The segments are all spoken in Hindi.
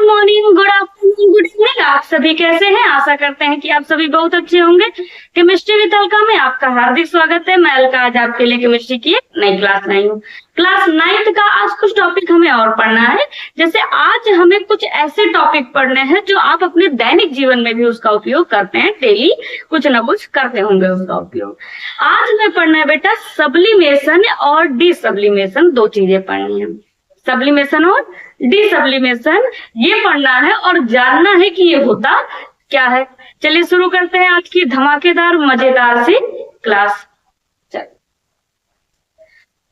Morning, good afternoon, good evening. आप सभी कैसे हैं? आशा करते हैं कि आप सभी बहुत अच्छे होंगे। केमिस्ट्री विद अलका में आपका हार्दिक स्वागत है। मैं अलका आज आपके लिए केमिस्ट्री की एक नई क्लास लाई हूँ। क्लास 9th का आज कुछ टॉपिक हमें और पढ़ना है। जैसे आज हमें कुछ ऐसे टॉपिक पढ़ने हैं जो आप अपने दैनिक जीवन में भी उसका उपयोग करते हैं। डेली कुछ ना कुछ करते होंगे उसका उपयोग। आज हमें पढ़ना है बेटा सब्लिमेशन और डिसब्लिमेशन, दो चीजें पढ़नी है। सब्लिमेशन और डिसब्लिमेशन ये पढ़ना है और जानना है कि ये होता क्या है। चलिए शुरू करते हैं आज की धमाकेदार मजेदार सी क्लास। चल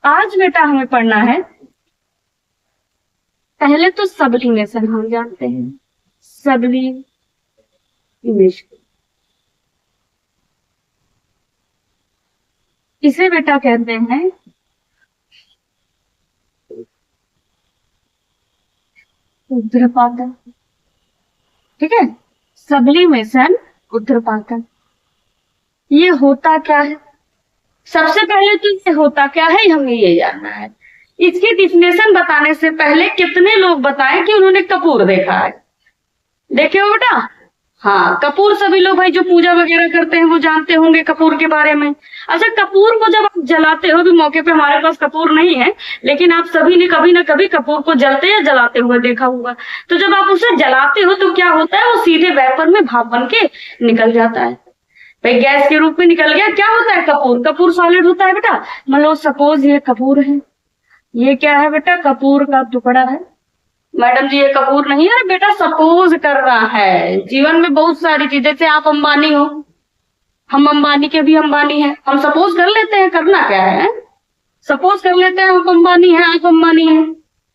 आज बेटा हमें पढ़ना है, पहले तो सब्लिमेशन हम जानते हैं। सब्लिमेशन इसे बेटा कहते हैं ऊर्ध्वपातन। ठीक है, सब्लिमेशन ऊर्ध्वपातन। ये होता क्या है? सबसे पहले तो ये होता क्या है हमें ये जानना है। इसकी डिफिनेशन बताने से पहले कितने लोग बताएं कि उन्होंने कपूर देखा है? देखे हो बेटा? हाँ, कपूर सभी लोग भाई जो पूजा वगैरह करते हैं वो जानते होंगे कपूर के बारे में। अच्छा, कपूर को जब आप जलाते हो, भी मौके पे हमारे पास कपूर नहीं है, लेकिन आप सभी ने कभी ना कभी कपूर को जलते या जलाते हुए देखा होगा। तो जब आप उसे जलाते हो तो क्या होता है, वो सीधे वेपर में भाप बन के निकल जाता है। भाई गैस के रूप में निकल गया। क्या होता है कपूर? कपूर सॉलिड होता है बेटा। मतलब सपोज ये कपूर है, ये क्या है बेटा? कपूर का टुकड़ा है। मैडम जी ये कपूर नहीं है बेटा, सपोज कर रहा है। जीवन में बहुत सारी चीजें, जैसे आप अंबानी हो, हम अंबानी के भी अंबानी हैं, हम सपोज कर लेते हैं। करना क्या है, सपोज कर लेते हैं हम अंबानी है, आप अंबानी है,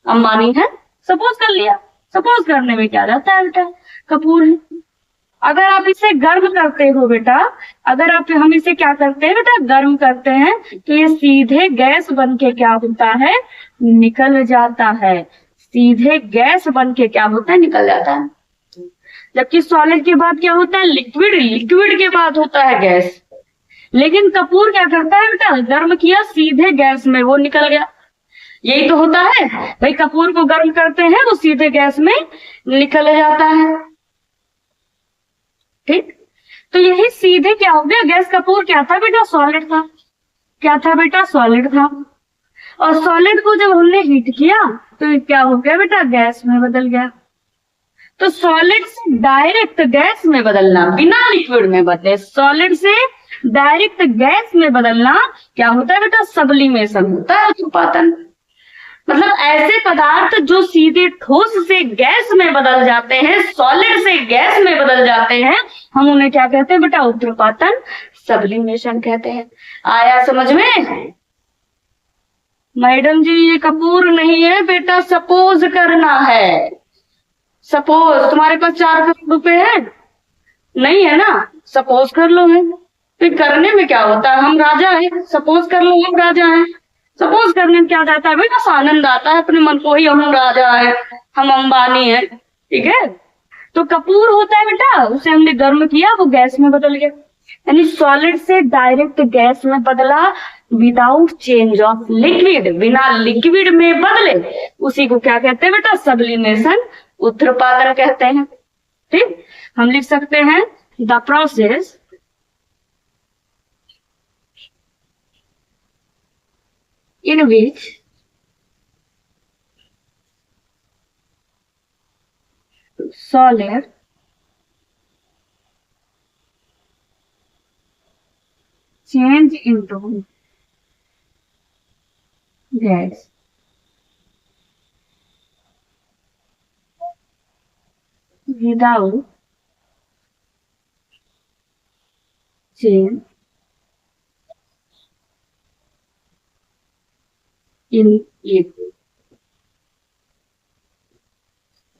अंबानी है, सपोज कर लिया। सपोज करने में क्या जाता है बेटा? कपूर है। अगर आप इसे गर्म करते हो बेटा, अगर आप हम इसे क्या करते हैं बेटा? गर्म करते हैं तो ये सीधे गैस बन के क्या होता है? निकल जाता है। सीधे गैस बन के क्या होता है? निकल जाता है। जबकि सॉलिड के बाद क्या होता है? लिक्विड। लिक्विड के बाद होता है गैस। लेकिन कपूर क्या करता है बेटा? गर्म किया, सीधे गैस में वो निकल गया। यही तो होता है भाई, कपूर को गर्म करते हैं वो सीधे गैस में निकल जाता है। ठीक, तो यही सीधे क्या हो गया? गैस। कपूर क्या था बेटा? सॉलिड था। क्या था बेटा? सॉलिड था। और सॉलिड को जब हमने हीट किया तो क्या हो गया बेटा? गैस में बदल गया। तो सॉलिड से डायरेक्ट गैस में बदलना, बिना लिक्विड में बदले, सॉलिड से डायरेक्ट गैस में बदलना क्या होता है बेटा? सब्लिमेशन होता है, उत्पादन। मतलब ऐसे पदार्थ जो सीधे ठोस से गैस में बदल जाते हैं, सॉलिड से गैस में बदल जाते हैं, हम उन्हें क्या कहते हैं बेटा? उत्पादन, सब्लिमेशन कहते हैं। आया समझ में? मैडम जी ये कपूर नहीं है बेटा, सपोज करना है। सपोज तुम्हारे पास 4 करोड़ रुपए है, नहीं है ना? सपोज कर लो है। फिर करने में क्या होता है? हम राजा है, सपोज कर लो हम राजा है। सपोज करने में क्या जाता है बेटा? आनंद आता है अपने मन को ही, हम राजा है, हम अंबानी है। ठीक है, तो कपूर होता है बेटा, उसे हमने गर्म किया, वो गैस में बदल गया। यानी सॉलिड से डायरेक्ट गैस में बदला, विदाउट चेंज ऑफ लिक्विड, बिना लिक्विड में बदले, उसी को क्या कहते हैं बेटा? सब्लिमेशन, उत्पादन कहते हैं। ठीक, हम लिख सकते हैं the process in which solid change into gas without change in liquid।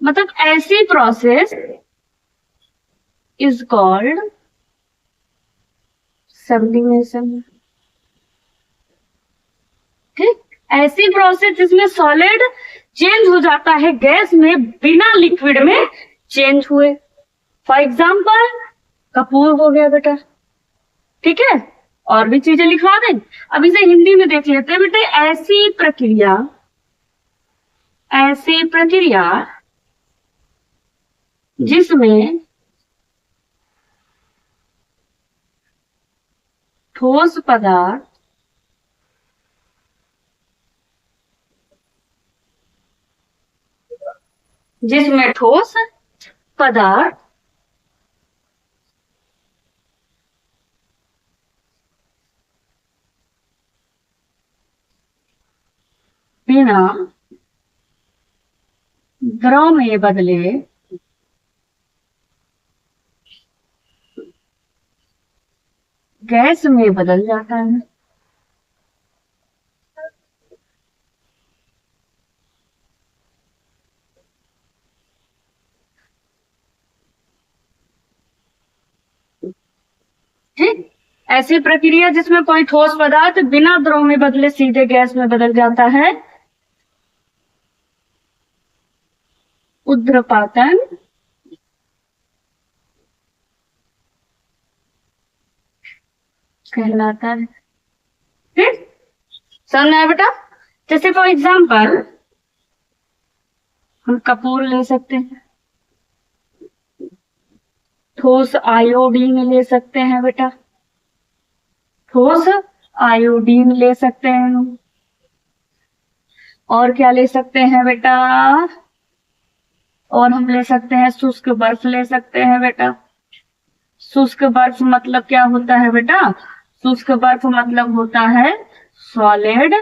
मतलब ऐसी प्रोसेस इज कॉल्ड सब्लिमेशन। ठीक, ऐसी प्रोसेस जिसमें सॉलिड चेंज हो जाता है गैस में, बिना लिक्विड में चेंज हुए। फॉर एग्जाम्पल कपूर हो गया बेटा। ठीक है, और भी चीजें लिखवा दें। अब इसे हिंदी में देख लेते हैं बेटे। ऐसी प्रक्रिया जिसमें ठोस पदार्थ जिसमें ठोस पदार्थ बिना द्रव में बदले गैस में बदल जाता है। ठीक, ऐसी प्रक्रिया जिसमें कोई ठोस पदार्थ बिना द्रव में बदले सीधे गैस में बदल जाता है, ऊर्ध्वपातन कहलाता है। ठीक, समझ में आया बेटा? जैसे फॉर एग्जाम्पल हम कपूर ले सकते हैं, ठोस आयोडीन ले सकते हैं बेटा, ठोस आयोडीन ले सकते हैं। और क्या ले सकते हैं बेटा? और हम ले सकते हैं शुष्क बर्फ ले सकते हैं बेटा। शुष्क बर्फ मतलब क्या होता है बेटा? शुष्क बर्फ मतलब होता है सॉलिड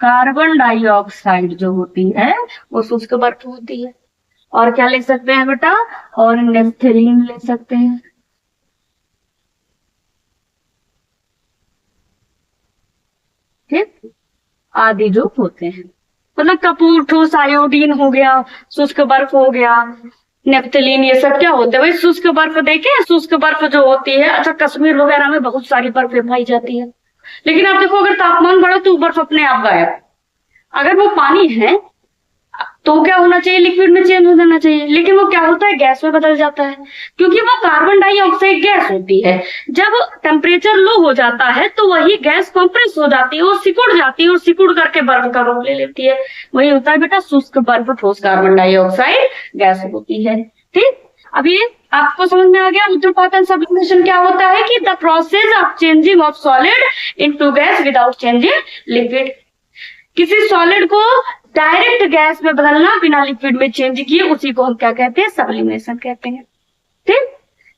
कार्बन डाइऑक्साइड जो होती है वो शुष्क बर्फ होती है। और क्या ले सकते हैं बेटा? और नेफ्थलीन ले सकते हैं। ठीक, आदि जो होते हैं, मतलब कपूर, ठोस आयोडीन हो गया, शुष्क बर्फ हो गया, नेफ्थलीन, ये सब क्या होते हैं भाई? शुष्क बर्फ। देखे शुष्क बर्फ जो होती है, अच्छा कश्मीर वगैरह में बहुत सारी बर्फें पाई जाती है, लेकिन आप देखो अगर तापमान बढ़ा तो बर्फ अपने आप गायब। अगर वो पानी है तो क्या होना चाहिए? लिक्विड में चेंज हो जाना चाहिए, लेकिन वो क्या होता है? गैस में बदल जाता है, क्योंकि वो कार्बन डाइऑक्साइड गैस होती है। जब टेम्परेचर लो हो जाता है तो वही गैस कंप्रेस हो जाती है, वो सिकुड़ जाती है और सिकुड़ करके बर्फ का रूप ले लेती है। वही होता है बेटा शुष्क बर्फ, ठोस कार्बन डाइऑक्साइड गैस होती है। ठीक, अब ये आपको समझ में आ गया ऊर्ध्वपातन सब्लिमेशन क्या होता है? कि the process of changing of solid into gas without changing liquid. किसी सॉलिड को डायरेक्ट गैस में बदलना बिना लिक्विड में चेंज किए, उसी को हम क्या कहते हैं? सब्लिमेशन कहते हैं। ठीक,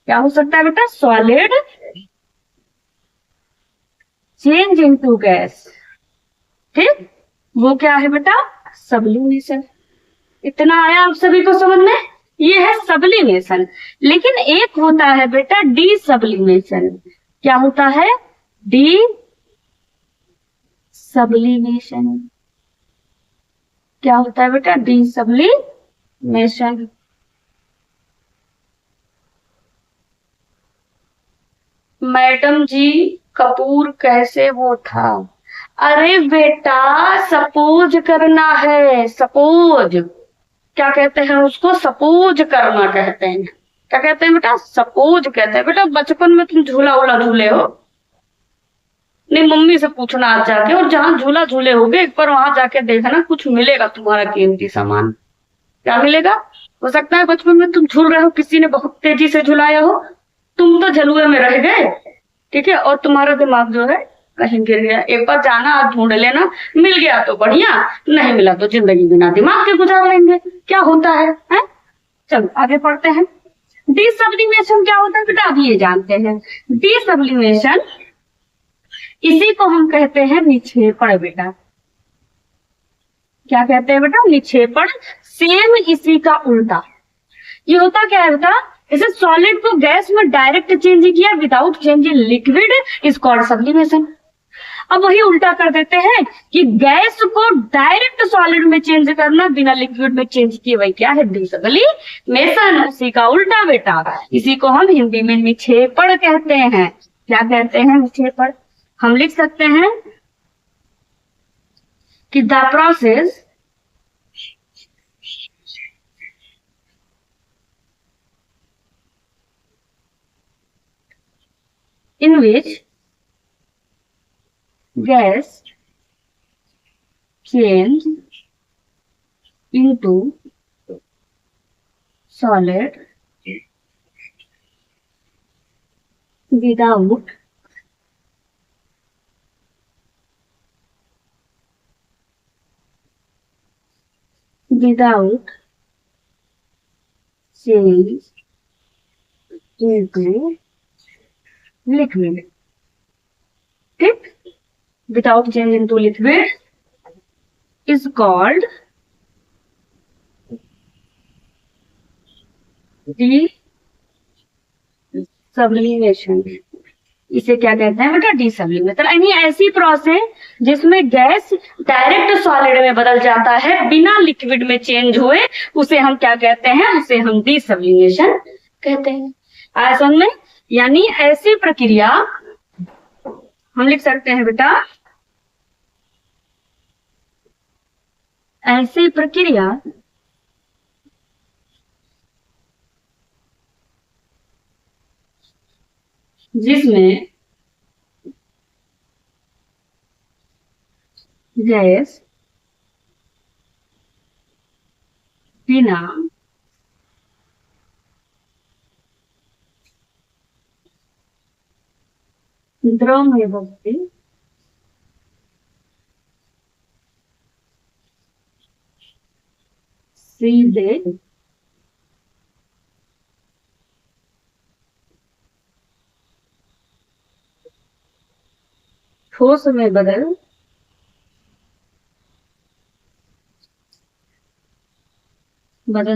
क्या हो सकता है बेटा? Solid change into gas. ठीक, वो क्या है बेटा? सब्लिमेशन। इतना आया आप सभी को समझ में? ये है सब्लिमेशन। लेकिन एक होता है बेटा डी सब्लिमेशन। क्या होता है? D sublimation. क्या होता है बेटा? D sublimation. मैडम जी कपूर कैसे वो था? अरे बेटा सपोज करना है, सपोज। क्या कहते हैं उसको? सपोज करना कहते हैं। क्या कहते हैं बेटा? सपोज कहते हैं। बेटा बचपन में तुम झूला वूला झूले हो? नहीं, मम्मी से पूछना आज जाके, और जहां झूला झूले होगे एक बार वहां जाके देखना, कुछ मिलेगा तुम्हारा कीमती सामान। क्या मिलेगा? हो सकता है बचपन में तुम झूल रहे हो, किसी ने बहुत तेजी से झुलाया हो, तुम तो झलुए में रह गए, ठीक है, और तुम्हारा दिमाग जो है कहीं गिर गया। एक बार जाना, आज ढूंढ लेना, मिल गया तो बढ़िया, नहीं मिला तो जिंदगी बिना दिमाग के गुजार लेंगे। क्या होता है? चलो आगे पढ़ते हैं। डी सब्लिमेशन क्या होता है बेटा? अभी ये जानते हैं। डी सब्लिमेशन, इसी को हम कहते हैं निक्षेपण बेटा। क्या कहते हैं बेटा? निक्षेपण। सेम इसी का उल्टा। ये होता क्या है बेटा? इसे सॉलिड को गैस में डायरेक्ट चेंज किया without changing liquid is called sublimation. अब वही उल्टा कर देते हैं कि गैस को डायरेक्ट सॉलिड में चेंज करना बिना लिक्विड में चेंज किए, वही क्या है? डिसब्लिमेशन। उसी का उल्टा बेटा। इसी को हम हिंदी में निक्षेपण कहते हैं। क्या कहते हैं? निक्षेपण। हम लिख सकते हैं कि the process in which gas change into solid without change into liquid. ठीक, without change into liquid is called desublimation. इसे क्या कहते हैं बेटा? डिसब्लिमेशन। यानी ऐसी प्रोसेस जिसमें गैस डायरेक्ट सॉलिड में बदल जाता है बिना लिक्विड में चेंज हुए, उसे हम क्या कहते हैं? उसे हम डिसब्लिमेशन कहते हैं। आया समझ में? यानी ऐसी प्रक्रिया हम लिख सकते हैं बेटा, ऐसी प्रक्रिया जिसमें गैस बिना द्रव में बदले सीधे ठोस में बदल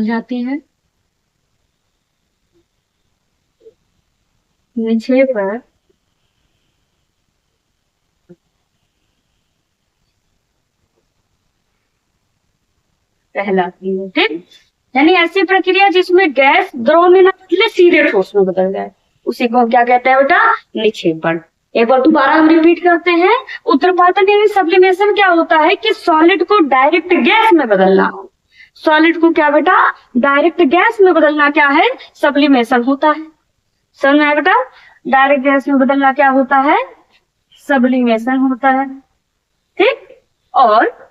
जाती है। निक्षेपण कहलाती है। ठीक, यानी ऐसी प्रक्रिया जिसमें गैस द्रव में न बदले सीधे ठोस में बदल जाए, उसी को क्या कहते हैं बेटा? निक्षेपण। एक बार दोबारा हम रिपीट करते हैं। उत्तरपातन यानी सब्लिमेशन क्या होता है कि सॉलिड को डायरेक्ट गैस में बदलना। सॉलिड को क्या बेटा? डायरेक्ट गैस में बदलना क्या है? सब्लिमेशन होता है। समझ में आया बेटा? डायरेक्ट गैस में बदलना क्या होता है? सब्लिमेशन होता है। ठीक, और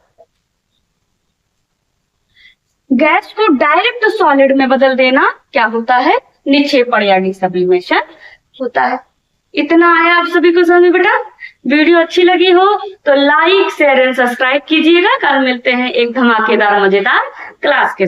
गैस को डायरेक्ट सॉलिड में बदल देना क्या होता है? निक्षेपण यानी सब्लिमेशन होता है। इतना आया आप सभी को समझ में बेटा? वीडियो अच्छी लगी हो तो लाइक, शेयर एंड सब्सक्राइब कीजिएगा। कल मिलते हैं एक धमाकेदार मजेदार क्लास के